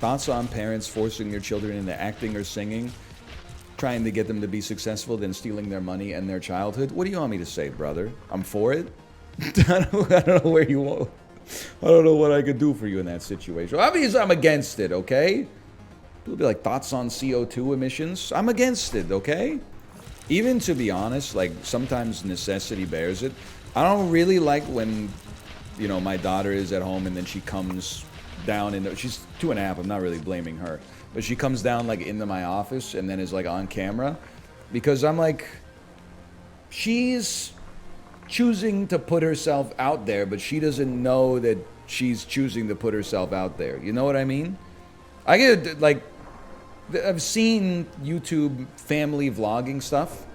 thoughts on parents forcing their children into acting or singing, trying to get them to be successful, then stealing their money and their childhood? What do you want me to say, brother? I'm for it. I don't know where you want. I don't know what I could do for you in that situation. Obviously, I'm against it, okay? People be like, thoughts on CO2 emissions? I'm against it, okay? Even to be honest, like, sometimes necessity bears it. I don't really like when, you know, my daughter is at home and then she comes down and she's 2.5. I'm not really blaming her. But she comes down, like, into my office and then is, like, on camera. Because I'm like, she's choosing to put herself out there, but she doesn't know that she's choosing to put herself out there. You know what I mean? I get, like, I've seen YouTube family vlogging stuff,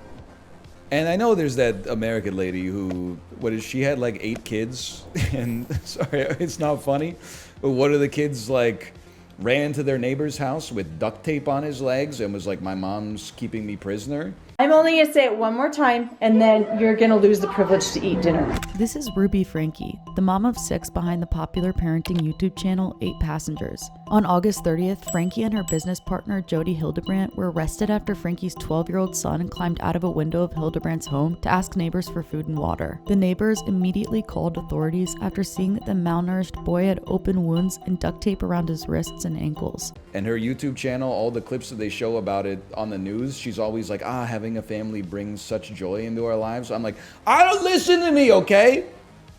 and I know there's that American lady who, she had like 8 kids, and sorry, it's not funny, but one of the kids like ran to their neighbor's house with duct tape on his legs and was like, my mom's keeping me prisoner. I'm only going to say it one more time, and then you're going to lose the privilege to eat dinner. This is Ruby Frankie, the mom of 6 behind the popular parenting YouTube channel 8 Passengers. On August 30th, Frankie and her business partner Jody Hildebrandt were arrested after Frankie's 12-year-old son climbed out of a window of Hildebrandt's home to ask neighbors for food and water. The neighbors immediately called authorities after seeing that the malnourished boy had open wounds and duct tape around his wrists and ankles. And her YouTube channel, all the clips that they show about it on the news, she's always like, having a family brings such joy into our lives. I'm like, I don't listen to me, okay?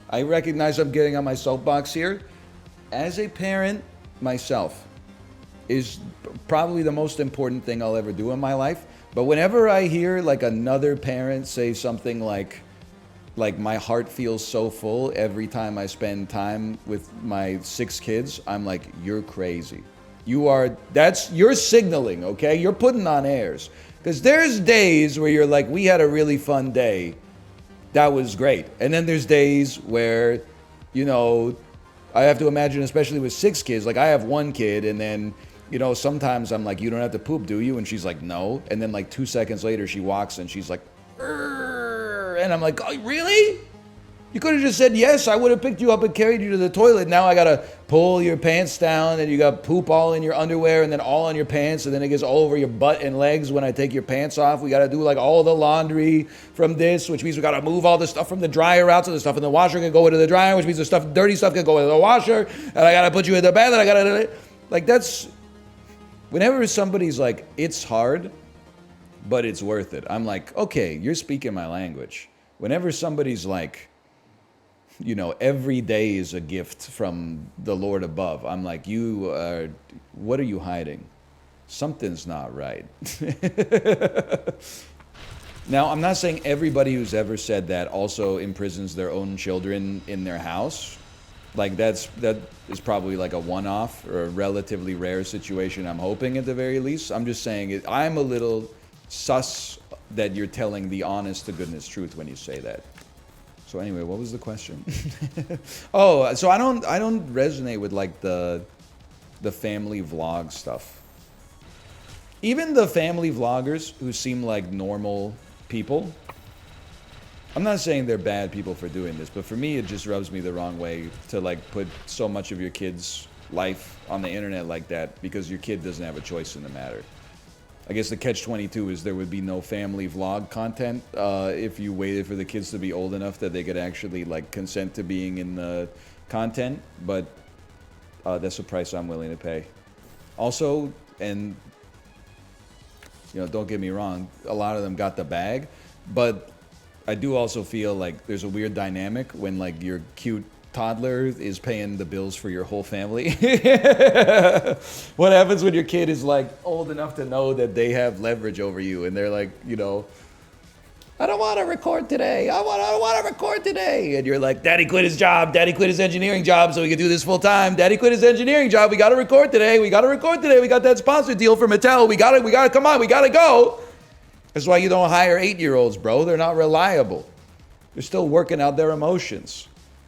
I recognize I'm getting on my soapbox here. As a parent myself is probably the most important thing I'll ever do in my life. But whenever I hear like another parent say something like my heart feels so full every time I spend time with my 6 kids, I'm like, you're crazy. You're signaling, okay? You're putting on airs. Because there's days where you're like, we had a really fun day. That was great. And then there's days where, you know, I have to imagine, especially with 6 kids, like I have 1 kid and then, you know, sometimes I'm like, you don't have to poop, do you? And she's like, no. And then like 2 seconds later, she walks and she's like, "Urgh." And I'm like, oh, really? You could have just said yes. I would have picked you up and carried you to the toilet. Now I got to pull your pants down and you got poop all in your underwear and then all on your pants and then it gets all over your butt and legs when I take your pants off. We got to do like all the laundry from this, which means we got to move all the stuff from the dryer out so the stuff in the washer can go into the dryer, which means the stuff, dirty stuff can go into the washer. And I got to put you in the bed and I got to, like, that's, whenever somebody's like, it's hard, but it's worth it. I'm like, okay, you're speaking my language. Whenever somebody's like, you know, every day is a gift from the Lord above, I'm like, what are you hiding? Something's not right. Now, I'm not saying everybody who's ever said that also imprisons their own children in their house. Like that is probably like a one-off or a relatively rare situation, I'm hoping at the very least. I'm just saying I'm a little sus that you're telling the honest to goodness truth when you say that. So anyway, what was the question? Oh, so I don't resonate with like the family vlog stuff. Even the family vloggers who seem like normal people, I'm not saying they're bad people for doing this, but for me it just rubs me the wrong way to like put so much of your kid's life on the internet like that because your kid doesn't have a choice in the matter. I guess the catch-22 is there would be no family vlog content if you waited for the kids to be old enough that they could actually like consent to being in the content, but that's the price I'm willing to pay. Also, and you know, don't get me wrong, a lot of them got the bag, but I do also feel like there's a weird dynamic when like your cute toddler is paying the bills for your whole family. What happens when your kid is like old enough to know that they have leverage over you and they're like, you know, I don't want to record today. I want to record today. And you're like, Daddy quit his job. Daddy quit his engineering job so he can do this full time. Daddy quit his engineering job. We got to record today. We got that sponsor deal for Mattel. We got to come on. We got to go. That's why you don't hire 8-year-olds, bro. They're not reliable. They're still working out their emotions.